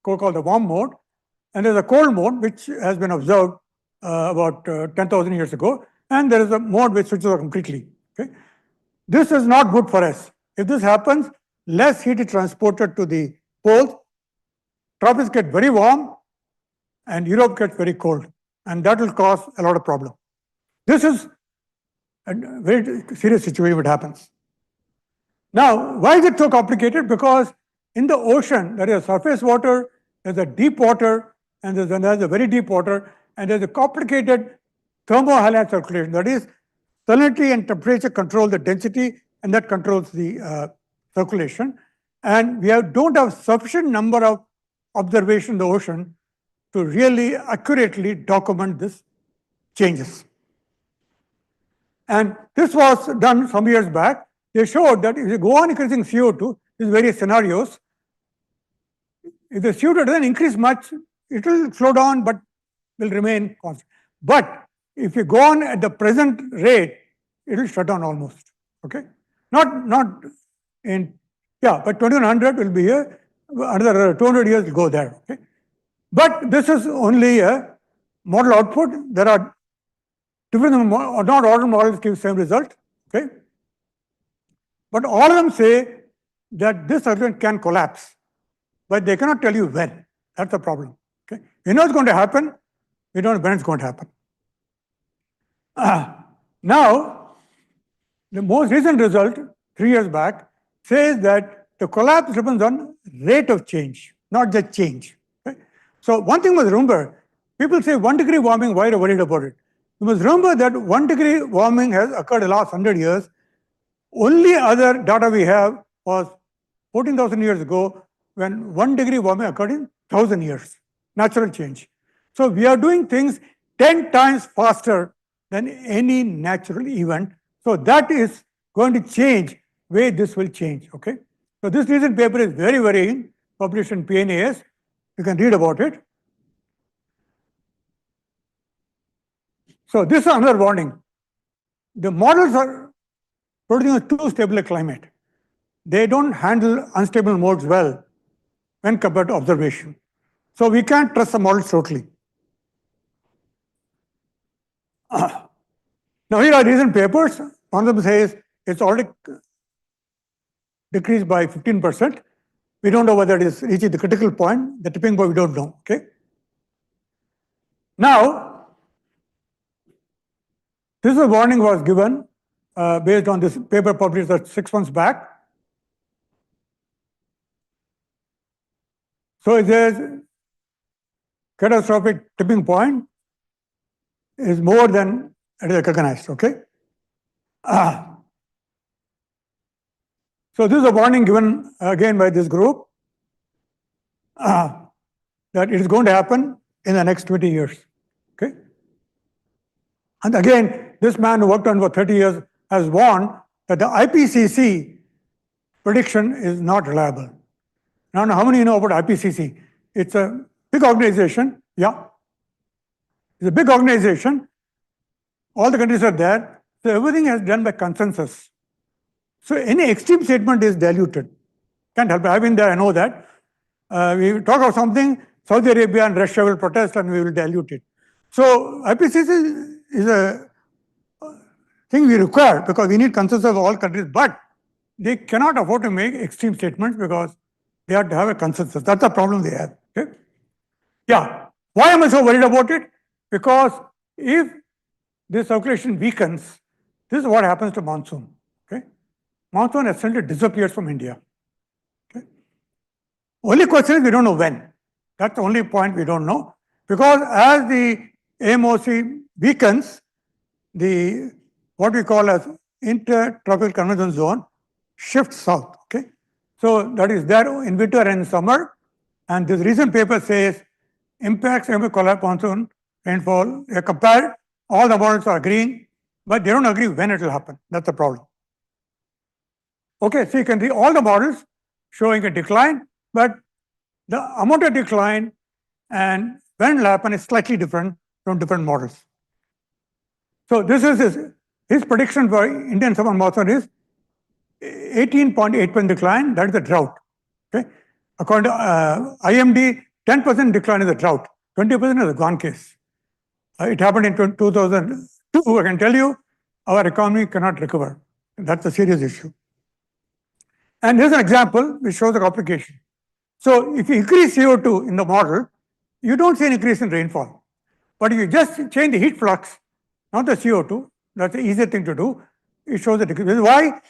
called the warm mode, and there's a cold mode, which has been observed about 10,000 years ago, and there is a mode which switches off completely. Okay? This is not good for us. If this happens, less heat is transported to the poles, tropics get very warm, and Europe gets very cold, and that will cause a lot of problem. This is a very serious situation if it happens. Now, why is it so complicated? Because in the ocean, there is surface water, there's a deep water, and there's a very deep water, and there's a complicated thermohaline circulation. That is, salinity and temperature control the density, and that controls the circulation. And we don't have sufficient number of observations in the ocean to really accurately document these changes. And this was done some years back. They showed that if you go on increasing CO2, these various scenarios, if the CO2 doesn't increase much, it will slow down but will remain constant. But if you go on at the present rate, it will shut down almost. Okay? Not in, yeah, but 2100 will be here, another 200 years will go there. Okay? But this is only a model output. There are different, not all models give the same result. Okay? But all of them say that this circulation can collapse, but they cannot tell you when. That's the problem. Okay? You know it's going to happen, you don't know when it's going to happen. Now, the most recent result, 3 years back, says that the collapse depends on rate of change, not just change. Okay? So one thing must remember, people say 1 degree warming, why are you worried about it? You must remember that 1 degree warming has occurred in the last 100 years. Only other data we have was 14,000 years ago when 1 degree warming occurred in 1,000 years, natural change. So we are doing things 10 times faster than any natural event. So that is going to change way this will change. Okay. So this recent paper is very worrying, published in PNAS. You can read about it. So this is another warning. The models are producing a too stable a climate. They don't handle unstable modes well when compared to observation. So we can't trust the models totally. Now here are recent papers. One of them says it's already decreased by 15%. We don't know whether it is reaching the critical point, the tipping point, we don't know. Okay. Now, this is a warning was given based on this paper published 6 months back. So it says catastrophic tipping point is more than it is recognized. Okay. So this is a warning given again by this group that it is going to happen in the next 20 years. Okay. And again, this man who worked on for 30 years has warned that the IPCC prediction is not reliable. Now, how many know about IPCC? It's a big organization. Yeah. It's a big organization. All the countries are there. So everything is done by consensus. So any extreme statement is diluted. Can't help it. I've been there, I know that. We talk of something, Saudi Arabia and Russia will protest and we will dilute it. So IPCC is a thing we require because we need consensus of all countries, but they cannot afford to make extreme statements because they have to have a consensus. That's the problem they have. Okay? Yeah. Why am I so worried about it? Because if this circulation weakens, this is what happens to monsoon. Okay? Monsoon essentially disappears from India. Only question is we don't know when. That's the only point we don't know. Because as the AMOC weakens, the what we call as intertropical convergence zone shifts south. Okay, so that is there in winter and summer, and this recent paper says impacts collapse monsoon rainfall. They compared, all the models are agreeing, but they don't agree when it will happen. That's the problem. Okay, so you can see all the models showing a decline, but the amount of decline and when it will happen is slightly different from different models. So this is his prediction for Indian summer monsoon is 18.8% decline, that is the drought. Okay, according to IMD, 10% decline is the drought, 20% is the gone case. It happened in 2002. I can tell you, our economy cannot recover. That's a serious issue. And here's an example which shows the complication. So if you increase CO2 in the model, you don't see an increase in rainfall. But if you just change the heat flux, not the CO2, that's the easier thing to do, it shows the decrease. This is why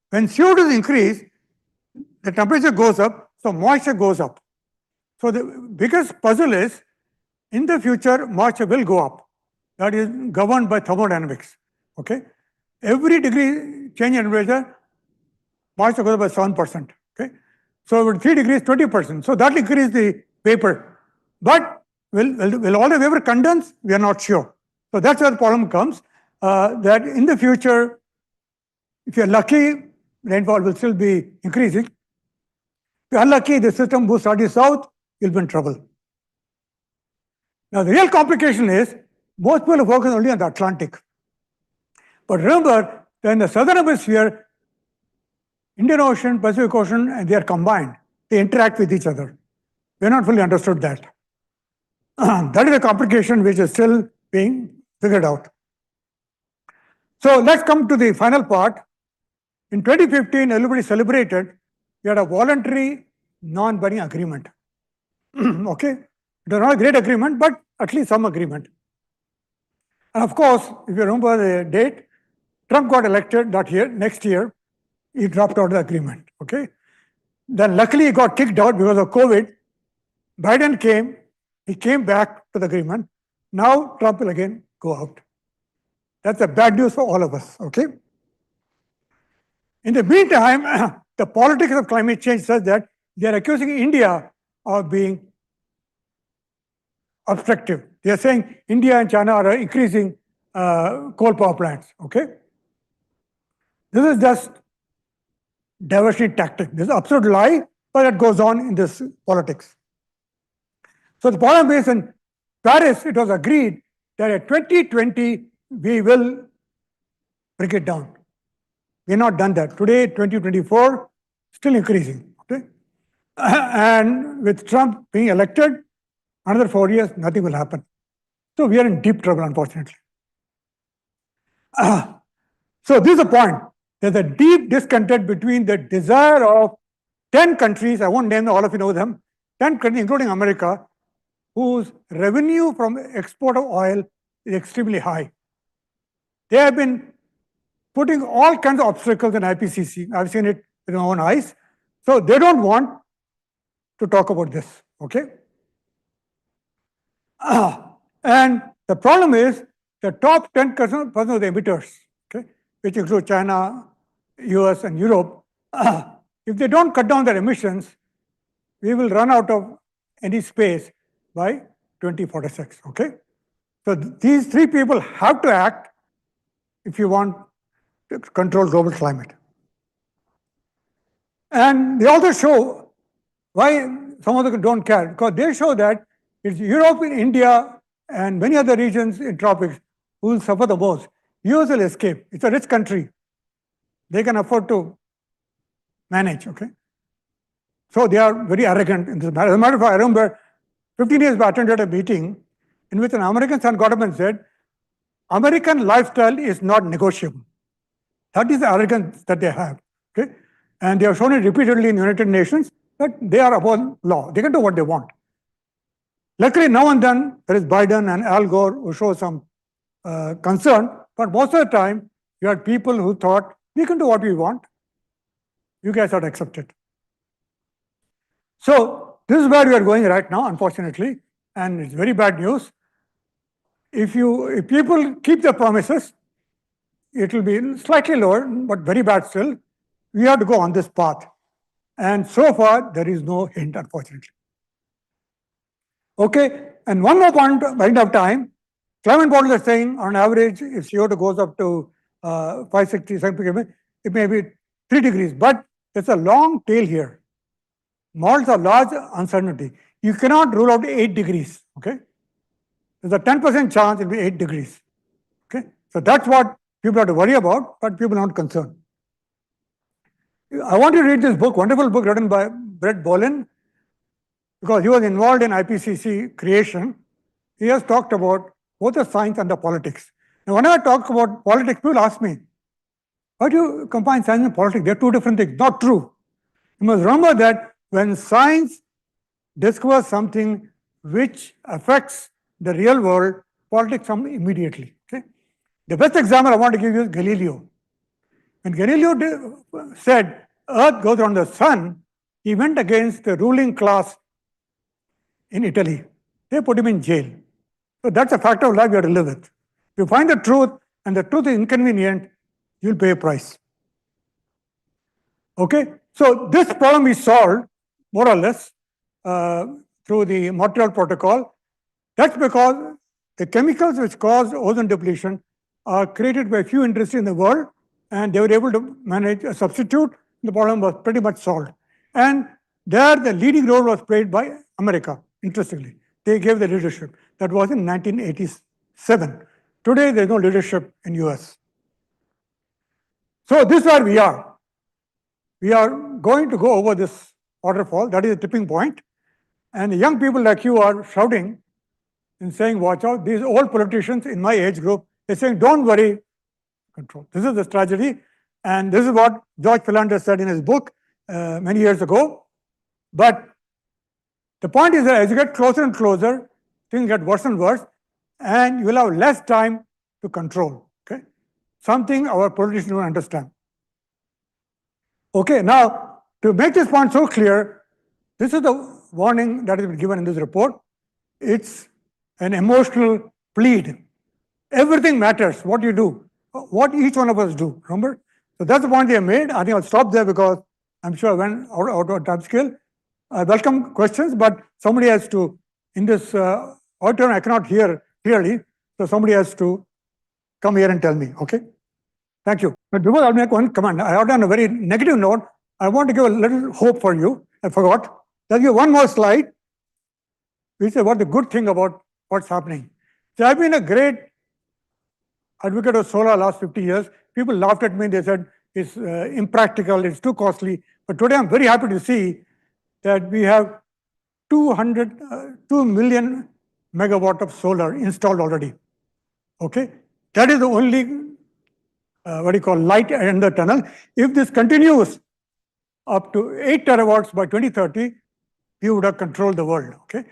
when CO2 is increased, the temperature goes up, so moisture goes up. So the biggest puzzle is, in the future, moisture will go up. That is governed by thermodynamics. Okay, every degree change in temperature, moisture goes up by 7%. Okay, so with 3 degrees, 20%. So that will increase the vapor. But will all the vapor condense? We are not sure. So that's where the problem comes. That in the future, if you're lucky, rainfall will still be increasing. If you're unlucky, the system moves slightly south, you'll be in trouble. Now, the real complication is, most people focus only on the Atlantic. But remember that in the southern hemisphere, Indian Ocean, Pacific Ocean, and they are combined. They interact with each other. We're not fully understood that. That is a complication which is still being figured out. So let's come to the final part. In 2015, everybody celebrated. We had a voluntary non-binding agreement. Okay, it was not a great agreement, but at least some agreement. And of course, if you remember the date, Trump got elected that year. Next year, he dropped out of the agreement. Okay, then luckily he got kicked out because of COVID. Biden came. He came back to the agreement. Now Trump will again go out. That's a bad news for all of us. Okay. In the meantime, the politics of climate change says that they are accusing India of being obstructive. They are saying India and China are increasing coal power plants. Okay, this is just diversionary tactic. This is absolute lie, but it goes on in this politics. So the problem is, in Paris, it was agreed that at 2020 we will bring it down. We have not done that. Today, 2024, still increasing. Okay, and with Trump being elected, another 4 years, nothing will happen. So we are in deep trouble, unfortunately. So this is the point. There's a deep discontent between the desire of 10 countries, I won't name them, all of you know them, 10 countries, including America, whose revenue from export of oil is extremely high. They have been putting all kinds of obstacles in IPCC. I've seen it with my own eyes. So they don't want to talk about this. Okay. And the problem is the top 10% of the emitters, okay, which include China, US, and Europe, if they don't cut down their emissions, we will run out of any space by 2046. Okay, so these three people have to act if you want to control global climate. And they also show why some of them don't care, because they show that it's Europe, India, and many other regions in tropics who will suffer the most. US will escape. It's a rich country. They can afford to manage, okay? So they are very arrogant in this matter. As a matter of fact, I remember 15 years back, I attended a meeting in which an American son got up and said, American lifestyle is not negotiable. That is the arrogance that they have, okay? And they have shown it repeatedly in the United Nations that they are above law. They can do what they want. Luckily, now and then, there is Biden and Al Gore who show some concern, but most of the time, you had people who thought, we can do what we want. You guys have to accept it. So this is where we are going right now, unfortunately, and it's very bad news. If people keep their promises, it will be slightly lower, but very bad still. We have to go on this path. And so far, there is no hint, unfortunately. Okay, and one more point by end of time. Climate models are saying on average, if CO2 goes up to 560 centimeters, it may be 3 degrees, but there's a long tail here. Models are large uncertainty. You cannot rule out 8 degrees, okay? There's a 10% chance it will be 8 degrees, okay? So that's what people have to worry about, but people are not concerned. I want you to read this book, wonderful book written by Brett Bolin, because he was involved in IPCC creation. He has talked about both the science and the politics. Now, whenever I talk about politics, people ask me, why do you combine science and politics? They're two different things. Not true. You must remember that when science discovers something which affects the real world, politics come immediately. Okay? The best example I want to give you is Galileo. When Galileo said Earth goes around the sun, he went against the ruling class in Italy. They put him in jail. So that's a fact of life you have to live with. If you find the truth and the truth is inconvenient, you'll pay a price. Okay? So this problem is solved, more or less, through the Montreal Protocol. That's because the chemicals which cause ozone depletion are created by a few industries in the world, and they were able to manage a substitute. The problem was pretty much solved. And there the leading role was played by America, interestingly. They gave the leadership. That was in 1987. Today, there's no leadership in US. So this is where we are. We are going to go over this waterfall. That is a tipping point. And the young people like you are shouting and saying, watch out. These old politicians in my age group, they're saying, don't worry, control. This is the tragedy. And this is what George Philander said in his book many years ago. But the point is that as you get closer and closer, things get worse and worse, and you will have less time to control. Okay? Something our politicians don't understand. Okay, now to make this point so clear, this is the warning that has been given in this report. It's an emotional plead. Everything matters, what you do, what each one of us do, remember? So that's the point they made. I think I'll stop there because I'm sure I went out of time scale. I welcome questions, but somebody has to, in this auditorium, I cannot hear clearly, so somebody has to come here and tell me, okay? Thank you. But before I make one comment, I have on a very negative note. I want to give a little hope for you. I forgot. There'll be one more slide, which is what the good thing about what's happening. So I've been a great advocate of solar last 50 years. People laughed at me. They said it's impractical, it's too costly. But today I'm very happy to see that we have 2 million megawatt of solar installed already. Okay, that is the only light in the tunnel. If this continues up to 8 terawatts by 2030, we would have controlled the world. Okay,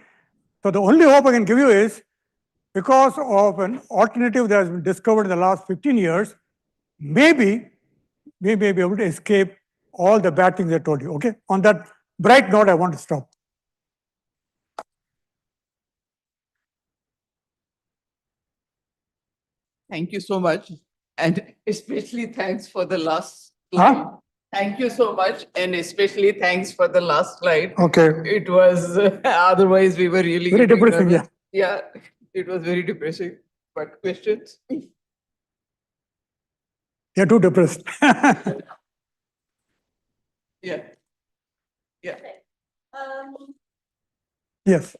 so the only hope I can give you is because of an alternative that has been discovered in the last 15 years, maybe we may be able to escape all the bad things I told you. Okay, on that bright note, I want to stop. Thank you so much. And especially thanks for the last slide. Huh? Thank you so much. And especially thanks for the last slide. Okay. It was, otherwise we were really Very depressing, nervous. Yeah, it was very depressing. But questions? You're too depressed. Yeah. Yeah. Yes.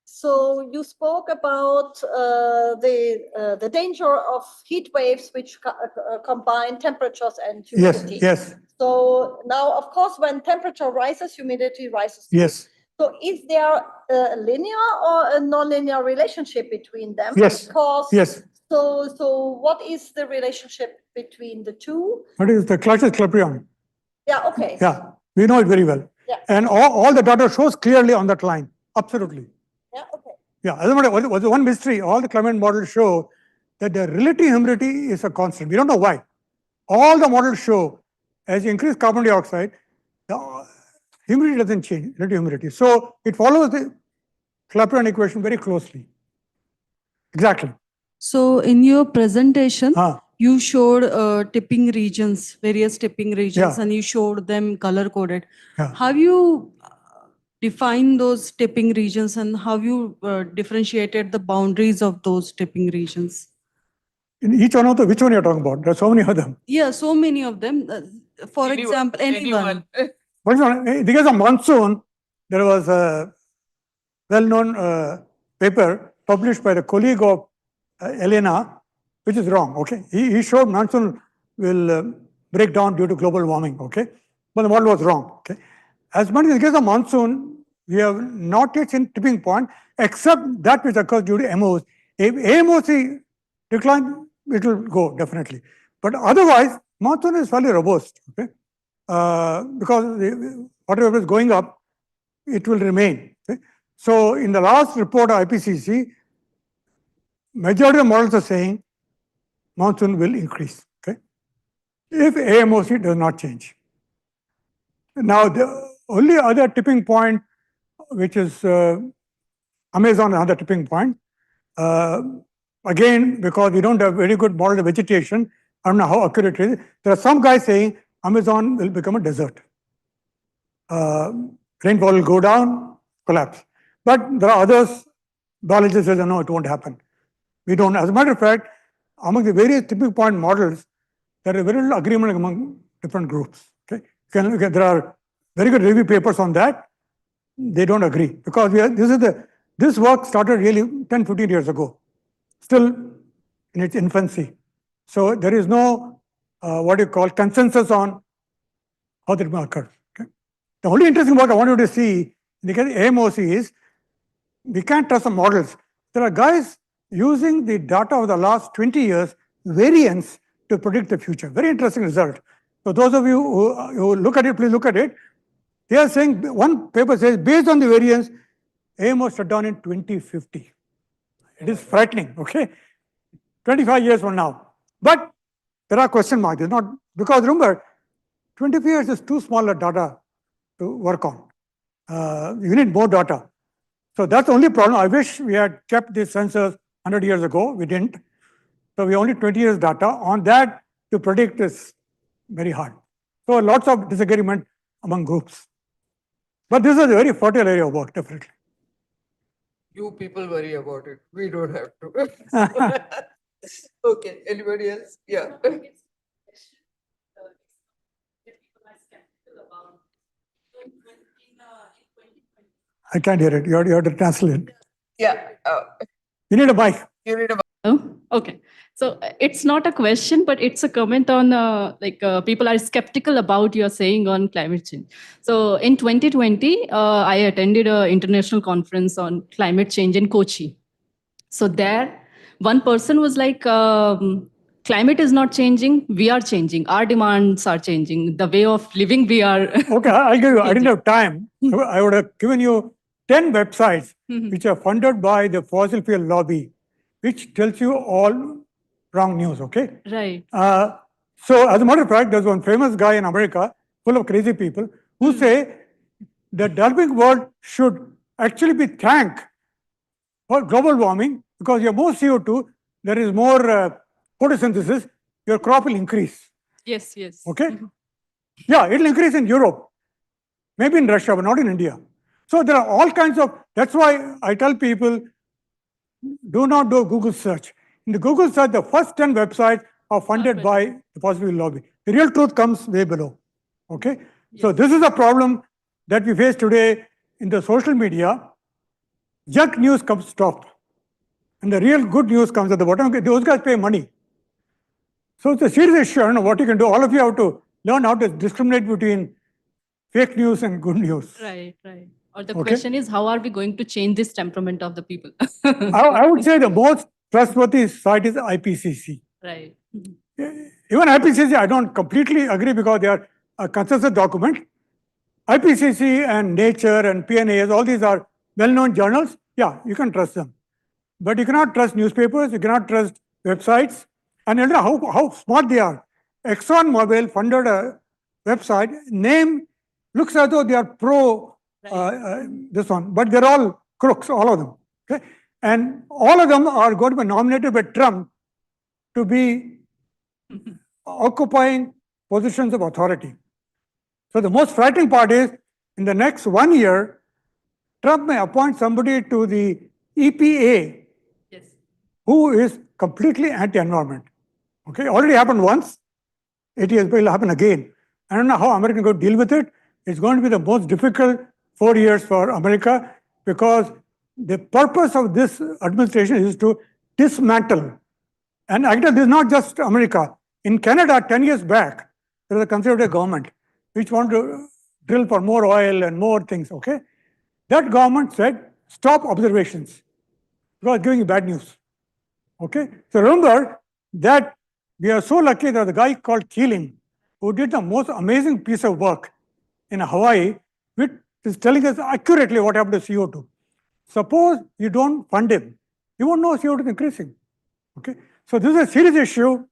So you spoke about the danger of heat waves which combine temperatures and humidity. Yes. So now, of course, when temperature rises, humidity rises. Yes. So is there a linear or a non-linear relationship between them? Yes. Because yes. So what is the relationship between the two? What is the clutch equilibrium? Yeah. Okay. Yeah, we know it very well. Yeah. And all the data shows clearly on that line. Absolutely. Yeah. Okay. Yeah. Was one mystery. All the climate models show that the relative humidity is a constant. We don't know why. All the models show as you increase carbon dioxide, the humidity doesn't change, relative humidity. So it follows the Clapeyron equation very closely. Exactly. So in your presentation, Ah, you showed tipping regions, various tipping regions, Yeah. and you showed them color coded. Yeah. Have you defined those tipping regions and how you differentiated the boundaries of those tipping regions? In each one of the, which one you're talking about? There are so many of them. Yeah, so many of them. For Anyone- example, anyone. For example, in the case of monsoon, there was a well-known paper published by the colleague of Elena, which is wrong. Okay, he showed monsoon will break down due to global warming. Okay, but the model was wrong. Okay, as much in the case of monsoon, we have not yet seen tipping point, except that which occurs due to AMOC. If AMOC decline, it will go definitely. But otherwise, monsoon is fairly robust. Okay, because whatever is going up, it will remain. Okay? So in the last report of IPCC, majority of models are saying monsoon will increase. Okay, if AMOC does not change. Now the only other tipping point, which is Amazon, another tipping point. Again, because we don't have very good model of vegetation, I don't know how accurate it is. There are some guys saying Amazon will become a desert. Rainfall will go down, collapse. But there are others, biologists say, no, it won't happen. We don't. As a matter of fact, among the various tipping point models, there is very little agreement among different groups. Okay, there are very good review papers on that. They don't agree because this work started really 10, 15 years ago, still in its infancy. So there is no what you call consensus on how that will occur. Okay? The only interesting work I want you to see in the case of AMOC is we can't trust the models. There are guys using the data of the last 20 years, variance, to predict the future. Very interesting result. So those of you who look at it, please look at it. They are saying, one paper says, based on the variance, AMO shut down in 2050. It is frightening, okay? 25 years from now. But there are question marks. It's not, because remember, 25 years is too small a data to work on. You need more data. So that's the only problem. I wish we had kept these sensors 100 years ago. We didn't. So we only 20 years data. On that, to predict is very hard. So lots of disagreement among groups. But this is a very fertile area of work, definitely. You people worry about it. We don't have to. Okay, anybody else? Yeah. I can't hear it. You have to translate. Yeah. You need a mic. You need a Oh, okay. So it's not a question, but it's a comment on people are skeptical about your saying on climate change. So in 2020, I attended an international conference on climate change in Kochi. So there, one person was like, climate is not changing, we are changing. Our demands are changing. The way of living we are. Okay, I'll give you. I didn't have time. I would have given you 10 websites which are funded by the fossil fuel lobby, which tells you all wrong news, okay? Right. So as a matter of fact, there's one famous guy in America, full of crazy people, who say the developing world should actually be thanked for global warming because you have more CO2, there is more photosynthesis, your crop will increase, Yes, yes. okay? Yeah, it'll increase in Europe, maybe in Russia, but not in India. So there are all kinds of, that's why I tell people, do not do Google search. In the Google search, the first 10 websites are funded by the fossil fuel lobby. The real truth comes way below. Okay? So this is a problem that we face today in the social media. Junk news comes top. And the real good news comes at the bottom. Okay, those guys pay money. So it's a serious issue. I don't know what you can do. All of you have to learn how to discriminate between fake news and good news. Right, right. Or the Okay. question is, how are we going to change this temperament of the people? I would say the most trustworthy site is IPCC. Right. Even IPCC, I don't completely agree because they are a consensus document. IPCC and Nature and PNAS, all these are well-known journals. Yeah, you can trust them. But you cannot trust newspapers, you cannot trust websites. And you know how smart they are. ExxonMobil funded a website, name looks as though they are pro this one, but they're all crooks, all of them. Okay? And all of them are going to be nominated by Trump to be occupying positions of authority. So the most frightening part is, in the next 1 year, Trump may appoint somebody to the EPA Yes. who is completely anti-environment. Okay, already happened once. It will happen again. I don't know how America is going to deal with it. It's going to be the most difficult 4 years for America, because the purpose of this administration is to dismantle. And actually, this is not just America. In Canada, 10 years back, there was a conservative government which wanted to drill for more oil and more things. Okay, that government said, stop observations, because giving you bad news. Okay, so remember that we are so lucky that the guy called Keeling, who did the most amazing piece of work in Hawaii, which is telling us accurately what happened to CO2. Suppose you don't fund him, you won't know CO2 is increasing. Okay, so this is a serious issue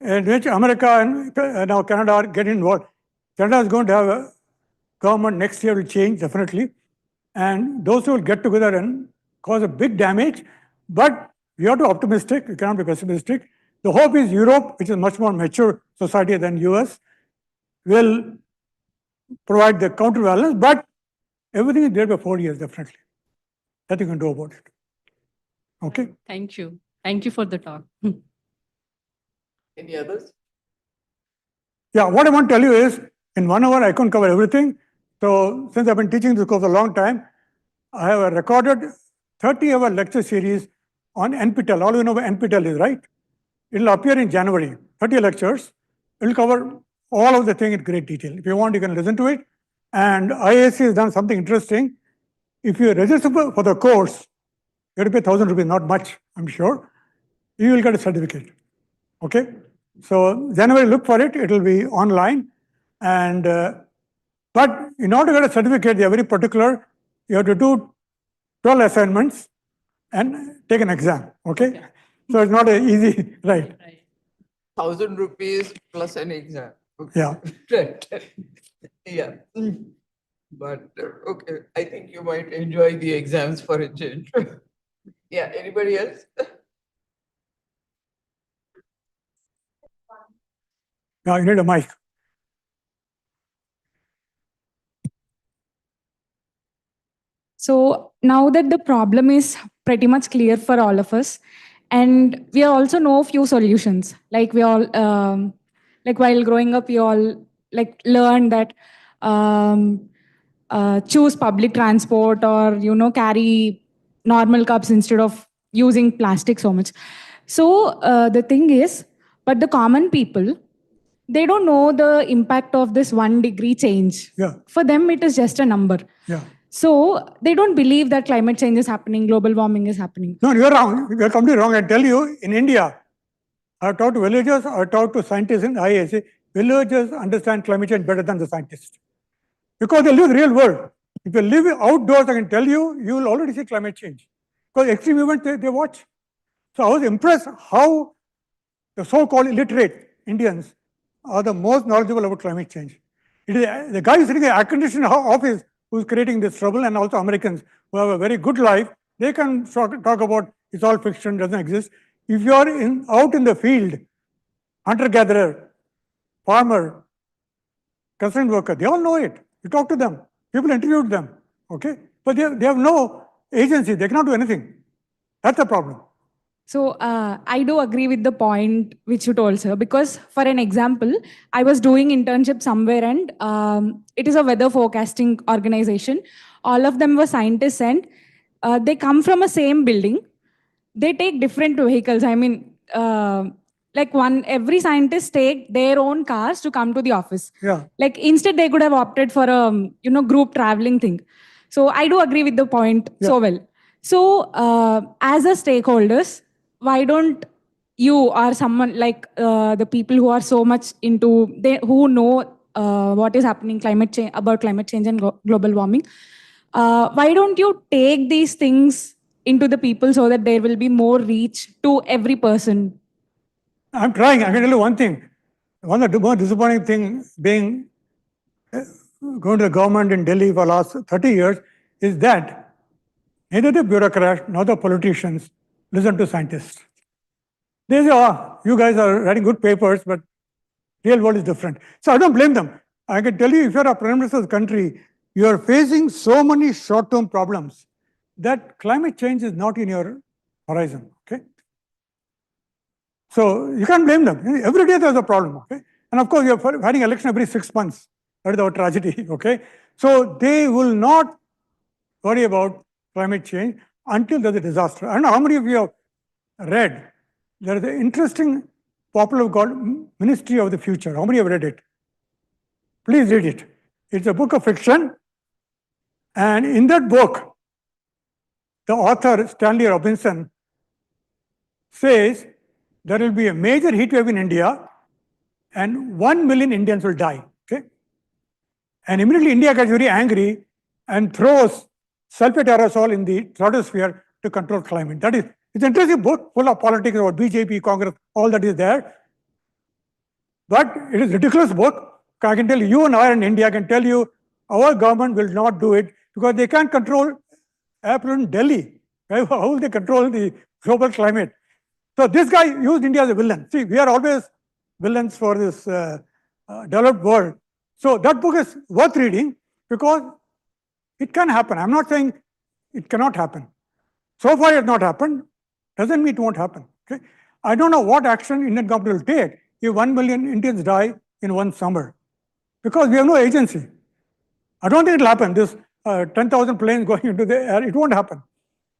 in which America and now Canada are getting involved. Canada is going to have a government next year, will change definitely, and those who will get together and cause a big damage. But we have to be optimistic, we cannot be pessimistic. The hope is Europe, which is a much more mature society than US, will provide the counterbalance, but everything is there for 4 years, definitely. Nothing you can do about it. Okay? Thank you. Thank you for the talk. Any others? Yeah, what I want to tell you is, in 1 hour, I couldn't cover everything. So, since I've been teaching this course a long time, I have a recorded 30-hour lecture series on NPTEL. All of you know what NPTEL is, right? It'll appear in January, 30 lectures. It'll cover all of the thing in great detail. If you want, you can listen to it. And IAC has done something interesting. If you register for the course, you have to pay 1,000 rupees, not much, I'm sure. You will get a certificate. Okay? So January, look for it. It will be online. And but in order to get a certificate, they are very particular. You have to do 12 assignments and take an exam. Okay? Yeah. So it's not an easy, right? 1,000 rupees plus an exam. Okay. Yeah. Right. Yeah. But okay, I think you might enjoy the exams for a change. Yeah, anybody else? Now you need a mic. So now that the problem is pretty much clear for all of us, and we also know a few solutions. Like we all, like while growing up, we all like learned that choose public transport, or carry normal cups instead of using plastic so much. So the thing is, but the common people, they don't know the impact of this 1 degree change. Yeah. For them, it is just a number. Yeah. So they don't believe that climate change is happening, global warming is happening. No, you're wrong. You're completely wrong. I tell you, in India, I've talked to villagers, I've talked to scientists in IAC. Villagers understand climate change better than the scientists, because they live the real world. If you live outdoors, I can tell you, you will already see climate change, because extreme events they watch. So I was impressed how the so-called illiterate Indians are the most knowledgeable about climate change. It is the guy sitting in the air-conditioned office who's creating this trouble, and also Americans who have a very good life. They can talk about it's all fiction, doesn't exist. If you are out in the field, hunter-gatherer, farmer, construction worker, they all know it. You talk to them. People interviewed them. Okay? But they have no agency. They cannot do anything. That's the problem. So I do agree with the point which you told, sir, because for an example, I was doing internship somewhere, and it is a weather forecasting organization. All of them were scientists, and they come from a same building. They take different vehicles. I mean, like every scientist take their own cars to come to the office. Yeah. Like instead, they could have opted for a group traveling thing. So I do agree with the point so well. So as a stakeholders, why don't you or someone like the people who are so much into who know what is happening about climate change and global warming, why don't you take these things into the people so that there will be more reach to every person? I'm trying. I can tell you one thing. One of the most disappointing thing being going to the government in Delhi for the last 30 years is that neither the bureaucrats nor the politicians listen to scientists. They say, oh, you guys are writing good papers, but real world is different. So I don't blame them. I can tell you, if you're a prime minister's country, you are facing so many short-term problems that climate change is not in your horizon. Okay. So you can't blame them. Every day there's a problem. Okay. And of course, you're having election every 6 months. That is our tragedy. Okay. So they will not worry about climate change until there's a disaster. I don't know how many of you have read. There is an interesting popular book called Ministry of the Future. How many have read it? Please read it. It's a book of fiction. And in that book, the author, Stanley Robinson, says there will be a major heat wave in India and 1 million Indians will die. Okay? And immediately India gets very angry and throws sulfate aerosol in the stratosphere to control climate. That is, it's an interesting book full of politics about BJP, Congress, all that is there. But it is a ridiculous book. I can tell you, you and I in India can tell you, our government will not do it because they can't control air pollution in Delhi. How will they control the global climate? So this guy used India as a villain. See, we are always villains for this developed world. So that book is worth reading because it can happen. I'm not saying it cannot happen. So far it has not happened. Doesn't mean it won't happen. Okay? I don't know what action Indian government will take if 1 million Indians die in one summer, because we have no agency. I don't think it will happen. This 10,000 planes going into the air, it won't happen.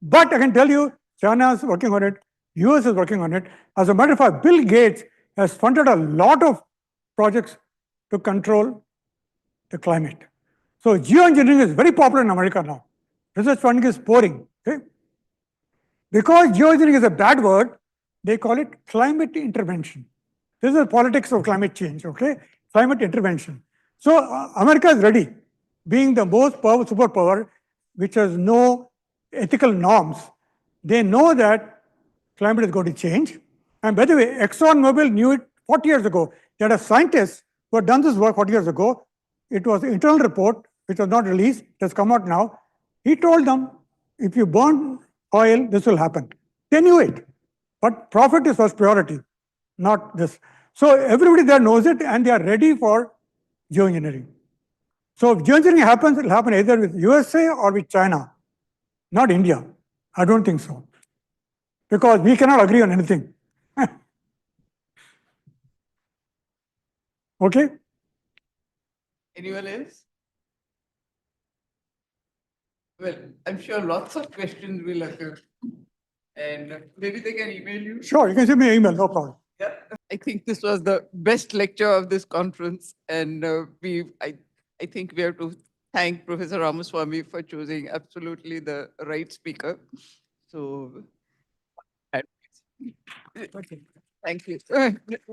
But I can tell you, China is working on it, US is working on it. As a matter of fact, Bill Gates has funded a lot of projects to control the climate. So geoengineering is very popular in America now. Research funding is pouring. Okay? Because geoengineering is a bad word, they call it climate intervention. This is the politics of climate change, okay? Climate intervention. So America is ready, being the most powerful superpower, which has no ethical norms. They know that climate is going to change. And by the way, ExxonMobil knew it 40 years ago. They had a scientist who had done this work 40 years ago. It was an internal report, which was not released. It has come out now. He told them, if you burn oil, this will happen. They knew it. But profit is first priority, not this. So everybody there knows it and they are ready for geoengineering. So if geoengineering happens, it will happen either with USA or with China, not India. I don't think so. Because we cannot agree on anything. Okay? Anyone else? Well, I'm sure lots of questions will occur. And maybe they can email you. Sure, you can send me an email, no problem. Yeah, I think this was the best lecture of this conference, and I think we have to thank Professor Ramaswamy for choosing absolutely the right speaker. So, thank you.